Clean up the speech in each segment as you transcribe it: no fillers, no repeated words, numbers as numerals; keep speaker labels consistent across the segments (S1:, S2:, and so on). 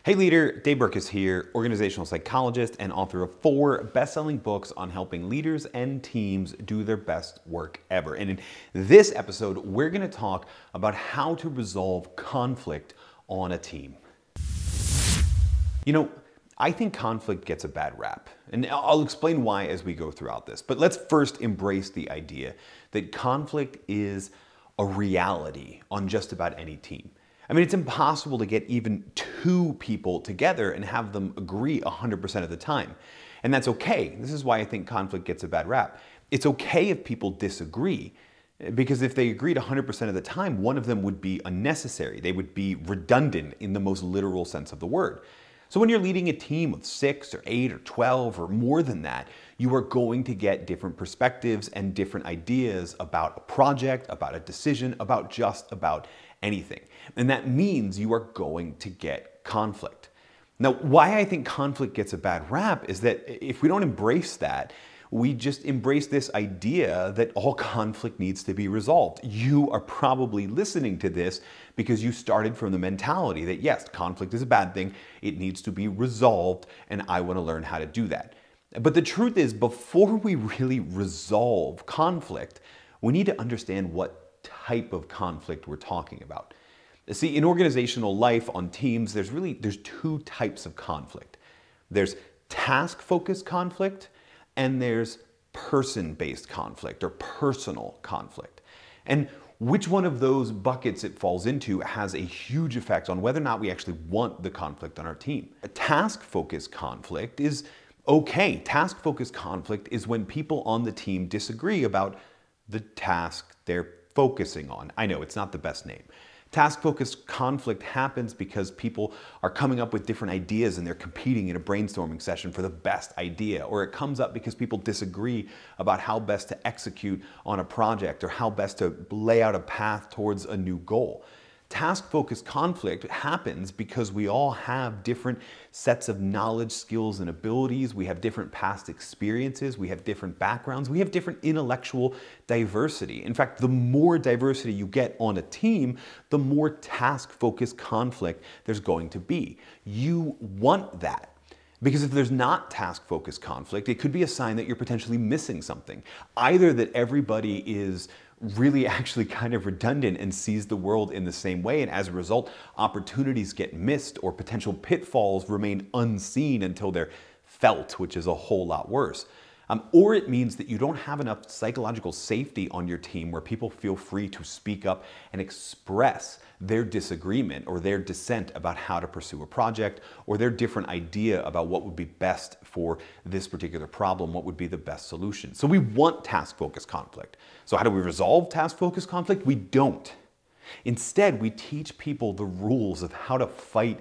S1: Hey leader, Dave Burkus here, organizational psychologist and author of 4 best-selling books on helping leaders and teams do their best work ever. And in this episode, we're going to talk about how to resolve conflict on a team. You know, I think conflict gets a bad rap, and I'll explain why as we go throughout this. But let's first embrace the idea that conflict is a reality on just about any team. I mean, it's impossible to get even 2 people together and have them agree 100% of the time. And that's okay. This is why I think conflict gets a bad rap. It's okay if people disagree, because if they agreed 100% of the time, one of them would be unnecessary. They would be redundant in the most literal sense of the word. So when you're leading a team of 6 or 8 or 12 or more than that, you are going to get different perspectives and different ideas about a project, about a decision, about just about anything. And that means you are going to get conflict. Now, why I think conflict gets a bad rap is that if we don't embrace that, we just embrace this idea that all conflict needs to be resolved. You are probably listening to this because you started from the mentality that yes, conflict is a bad thing, it needs to be resolved, and I want to learn how to do that. But the truth is, before we really resolve conflict, we need to understand what type of conflict we're talking about. See, in organizational life on teams, there's 2 types of conflict. There's task-focused conflict, and there's person-based conflict or personal conflict. And which one of those buckets it falls into has a huge effect on whether or not we actually want the conflict on our team. A task-focused conflict is okay. Task-focused conflict is when people on the team disagree about the task they're focusing on. I know it's not the best name. Task-focused conflict happens because people are coming up with different ideas and they're competing in a brainstorming session for the best idea. Or it comes up because people disagree about how best to execute on a project or how best to lay out a path towards a new goal. Task-focused conflict happens because we all have different sets of knowledge, skills, and abilities. We have different past experiences. We have different backgrounds. We have different intellectual diversity. In fact, the more diversity you get on a team, the more task-focused conflict there's going to be. You want that. Because if there's not task-focused conflict, it could be a sign that you're potentially missing something. Either that everybody is really actually kind of redundant and sees the world in the same way, and as a result, opportunities get missed or potential pitfalls remain unseen until they're felt, which is a whole lot worse. Or it means that you don't have enough psychological safety on your team where people feel free to speak up and express their disagreement or their dissent about how to pursue a project or their different idea about what would be best for this particular problem, what would be the best solution. So we want task-focused conflict. So how do we resolve task-focused conflict? We don't. Instead, we teach people the rules of how to fight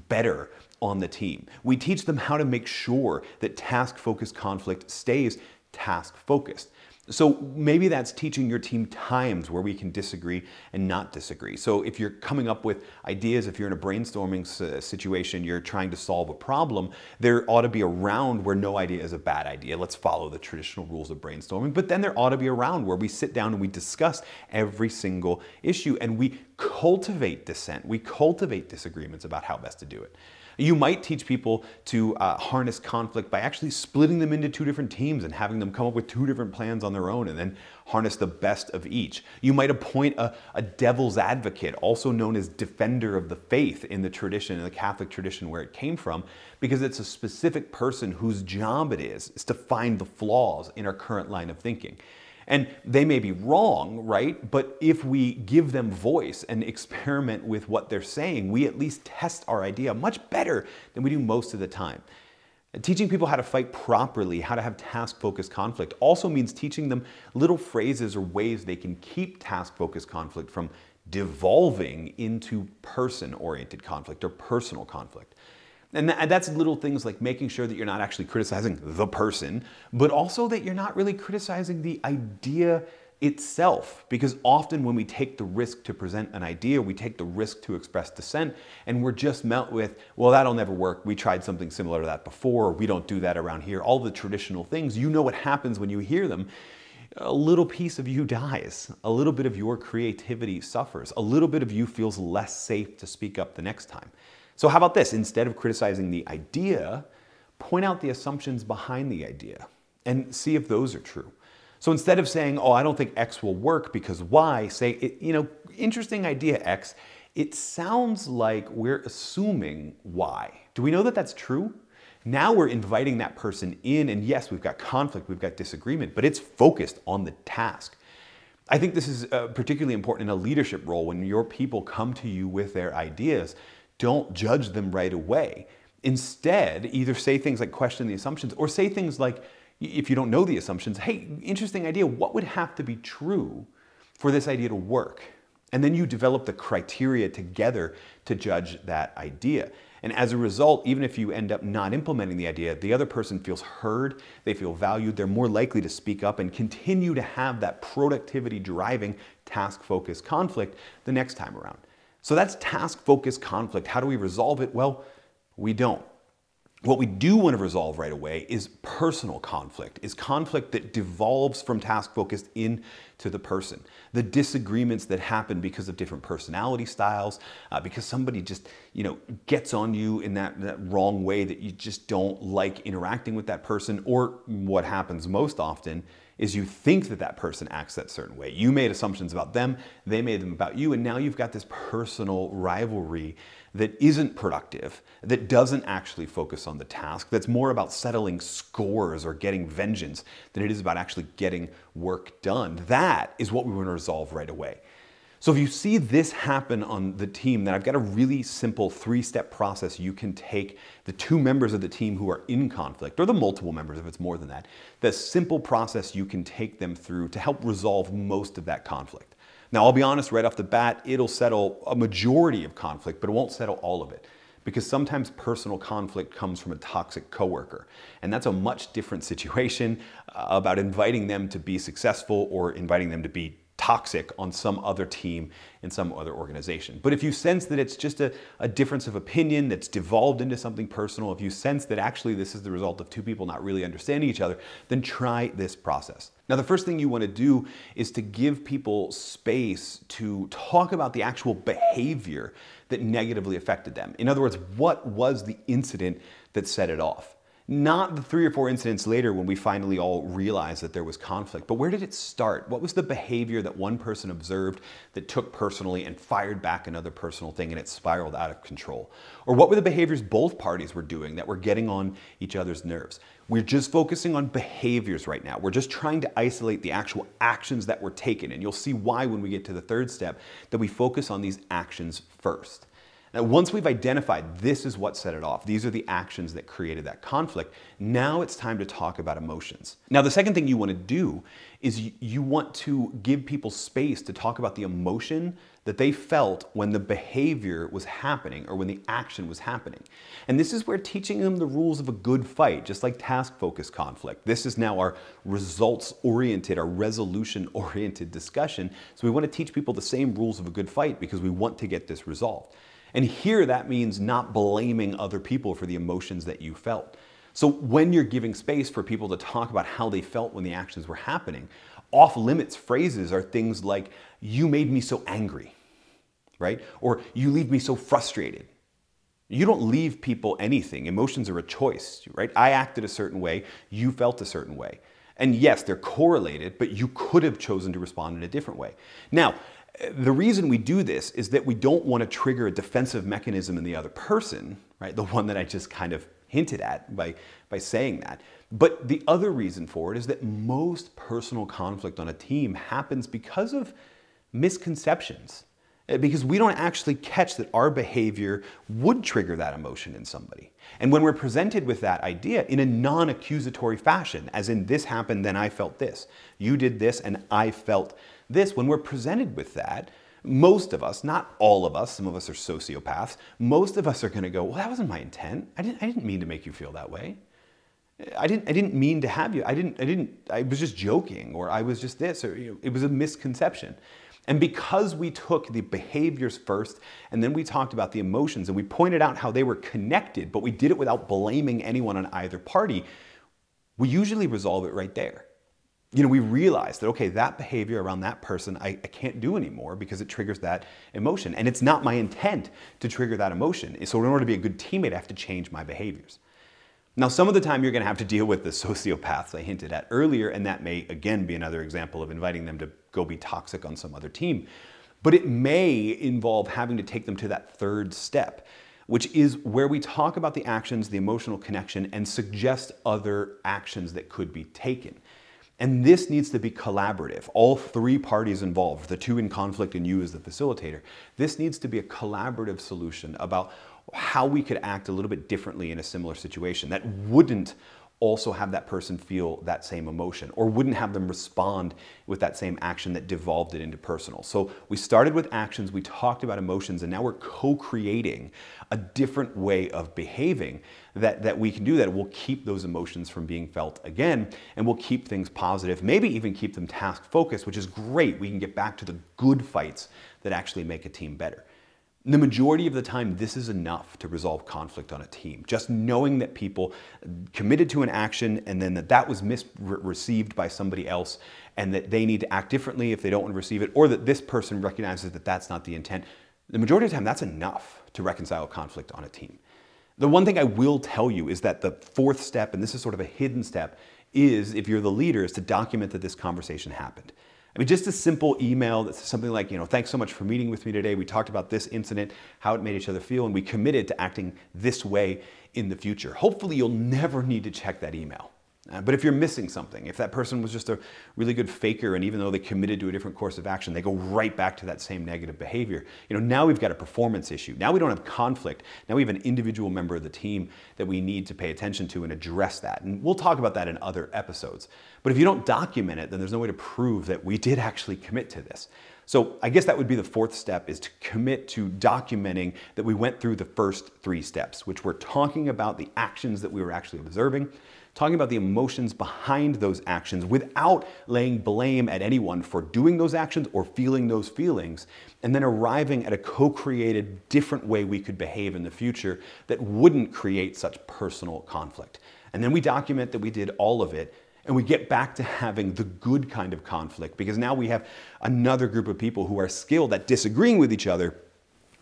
S1: better on the team. We teach them how to make sure that task-focused conflict stays task-focused. So maybe that's teaching your team times where we can disagree and not disagree. So if you're coming up with ideas, if you're in a brainstorming situation, you're trying to solve a problem, there ought to be a round where no idea is a bad idea. Let's follow the traditional rules of brainstorming. But then there ought to be a round where we sit down and we discuss every single issue and we cultivate dissent. We cultivate disagreements about how best to do it. You might teach people to harness conflict by actually splitting them into 2 different teams and having them come up with 2 different plans on their own and then harness the best of each. You might appoint a devil's advocate, also known as defender of the faith in the tradition, in the Catholic tradition where it came from, because it's a specific person whose job it is to find the flaws in our current line of thinking. And they may be wrong, right? But if we give them voice and experiment with what they're saying, we at least test our idea much better than we do most of the time. Teaching people how to fight properly, how to have task-focused conflict, also means teaching them little phrases or ways they can keep task-focused conflict from devolving into person-oriented conflict or personal conflict. And that's little things like making sure that you're not actually criticizing the person, but also that you're not really criticizing the idea itself. Because often when we take the risk to present an idea, we take the risk to express dissent, and we're just met with, well, that'll never work. We tried something similar to that before. Or we don't do that around here. All the traditional things, you know what happens when you hear them. A little piece of you dies. A little bit of your creativity suffers. A little bit of you feels less safe to speak up the next time. So how about this? Instead of criticizing the idea, point out the assumptions behind the idea and see if those are true. So instead of saying, oh, I don't think X will work because Y, say, interesting idea X, it sounds like we're assuming Y. Do we know that that's true? Now we're inviting that person in, and yes, we've got conflict, we've got disagreement, but it's focused on the task. I think this is particularly important in a leadership role. When your people come to you with their ideas, don't judge them right away. Instead, either say things like question the assumptions, or say things like, if you don't know the assumptions, hey, interesting idea, what would have to be true for this idea to work? And then you develop the criteria together to judge that idea. And as a result, even if you end up not implementing the idea, the other person feels heard, they feel valued, they're more likely to speak up and continue to have that productivity driving task-focused conflict the next time around. So that's task-focused conflict. How do we resolve it? Well, we don't. What we do want to resolve right away is personal conflict, is conflict that devolves from task-focused into the person. The disagreements that happen because of different personality styles, because somebody just, gets on you in that wrong way that you just don't like interacting with that person, or what happens most often is you think that that person acts that certain way. You made assumptions about them, they made them about you, and now you've got this personal rivalry that isn't productive, that doesn't actually focus on the task, that's more about settling scores or getting vengeance than it is about actually getting work done. That is what we want to resolve right away. So if you see this happen on the team, then I've got a really simple 3-step process you can take the 2 members of the team who are in conflict, or the multiple members if it's more than that, the simple process you can take them through to help resolve most of that conflict. Now, I'll be honest, right off the bat, it'll settle a majority of conflict, but it won't settle all of it. Because sometimes personal conflict comes from a toxic coworker. And that's a much different situation about inviting them to be successful or inviting them to be toxic on some other team in some other organization. But if you sense that it's just a difference of opinion that's devolved into something personal, if you sense that actually this is the result of 2 people not really understanding each other, then try this process. Now, the first thing you want to do is to give people space to talk about the actual behavior that negatively affected them. In other words, what was the incident that set it off? Not the 3 or 4 incidents later when we finally all realized that there was conflict, but where did it start? What was the behavior that one person observed that took personally and fired back another personal thing and it spiraled out of control? Or what were the behaviors both parties were doing that were getting on each other's nerves? We're just focusing on behaviors right now. We're just trying to isolate the actual actions that were taken, and you'll see why when we get to the 3rd step that we focus on these actions first. Now, once we've identified this is what set it off, these are the actions that created that conflict, now it's time to talk about emotions. Now, the second thing you want to do is you want to give people space to talk about the emotion that they felt when the behavior was happening or when the action was happening. And this is where teaching them the rules of a good fight, just like task-focused conflict. This is now our results-oriented, our resolution-oriented discussion. So we want to teach people the same rules of a good fight because we want to get this resolved. And here that means not blaming other people for the emotions that you felt. So when you're giving space for people to talk about how they felt when the actions were happening, off-limits phrases are things like, you made me so angry, right? Or you leave me so frustrated. You don't leave people anything. Emotions are a choice, right? I acted a certain way, you felt a certain way. And yes, they're correlated, but you could have chosen to respond in a different way. Now, the reason we do this is that we don't want to trigger a defensive mechanism in the other person, right? The one that I just kind of hinted at by saying that. But the other reason for it is that most personal conflict on a team happens because of misconceptions. Because we don't actually catch that our behavior would trigger that emotion in somebody. And when we're presented with that idea in a non-accusatory fashion, as in this happened, then I felt this. You did this and I felt this. When we're presented with that, most of us, not all of us, some of us are sociopaths, most of us are going to go, well, that wasn't my intent. I didn't mean to make you feel that way. I didn't mean to have you. I was just joking, or I was just this, or it was a misconception. And because we took the behaviors first, and then we talked about the emotions, and we pointed out how they were connected, but we did it without blaming anyone on either party, we usually resolve it right there. we realize that, okay, that behavior around that person, I can't do anymore because it triggers that emotion. And it's not my intent to trigger that emotion. So in order to be a good teammate, I have to change my behaviors. Now, some of the time you're going to have to deal with the sociopaths I hinted at earlier, and that may, again, be another example of inviting them to go be toxic on some other team. But it may involve having to take them to that third step, which is where we talk about the actions, the emotional connection, and suggest other actions that could be taken. And this needs to be collaborative. All three parties involved, the two in conflict and you as the facilitator, this needs to be a collaborative solution about how we could act a little bit differently in a similar situation that wouldn't also have that person feel that same emotion or wouldn't have them respond with that same action that devolved it into personal. So we started with actions, we talked about emotions, and now we're co-creating a different way of behaving that we can do that will keep those emotions from being felt again, and will keep things positive, maybe even keep them task focused, which is great. We can get back to the good fights that actually make a team better. The majority of the time, this is enough to resolve conflict on a team. Just knowing that people committed to an action and then that was received by somebody else and that they need to act differently if they don't want to receive it, or that this person recognizes that that's not the intent. The majority of the time, that's enough to reconcile conflict on a team. The one thing I will tell you is that the fourth step, and this is sort of a hidden step, is if you're the leader, is to document that this conversation happened. I mean, just a simple email that's something like, thanks so much for meeting with me today. We talked about this incident, how it made each other feel, and we committed to acting this way in the future. Hopefully, you'll never need to check that email. But if you're missing something, if that person was just a really good faker, and even though they committed to a different course of action, they go right back to that same negative behavior, now we've got a performance issue. Now we don't have conflict. Now we have an individual member of the team that we need to pay attention to and address that. And we'll talk about that in other episodes. But if you don't document it, then there's no way to prove that we did actually commit to this. So I guess that would be the fourth step, is to commit to documenting that we went through the first three steps, which we're talking about the actions that we were actually observing, talking about the emotions behind those actions without laying blame at anyone for doing those actions or feeling those feelings, and then arriving at a co-created different way we could behave in the future that wouldn't create such personal conflict. And then we document that we did all of it, and we get back to having the good kind of conflict, because now we have another group of people who are skilled at disagreeing with each other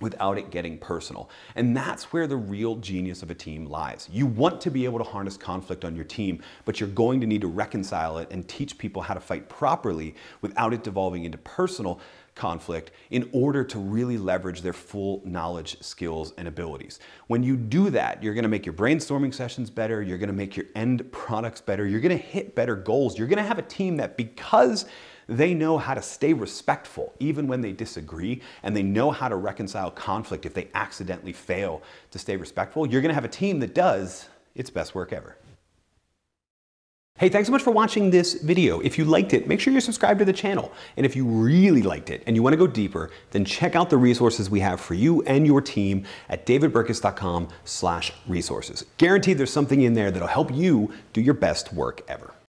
S1: without it getting personal. And that's where the real genius of a team lies. You want to be able to harness conflict on your team, but you're going to need to reconcile it and teach people how to fight properly without it devolving into personal conflict in order to really leverage their full knowledge, skills, and abilities. When you do that, you're gonna make your brainstorming sessions better, you're gonna make your end products better, you're gonna hit better goals, you're gonna have a team that, because they know how to stay respectful even when they disagree, and they know how to reconcile conflict if they accidentally fail to stay respectful, you're gonna have a team that does its best work ever. Hey, thanks so much for watching this video. If you liked it, make sure you're subscribed to the channel. And if you really liked it and you want to go deeper, then check out the resources we have for you and your team at davidburkus.com/resources. Guaranteed there's something in there that'll help you do your best work ever.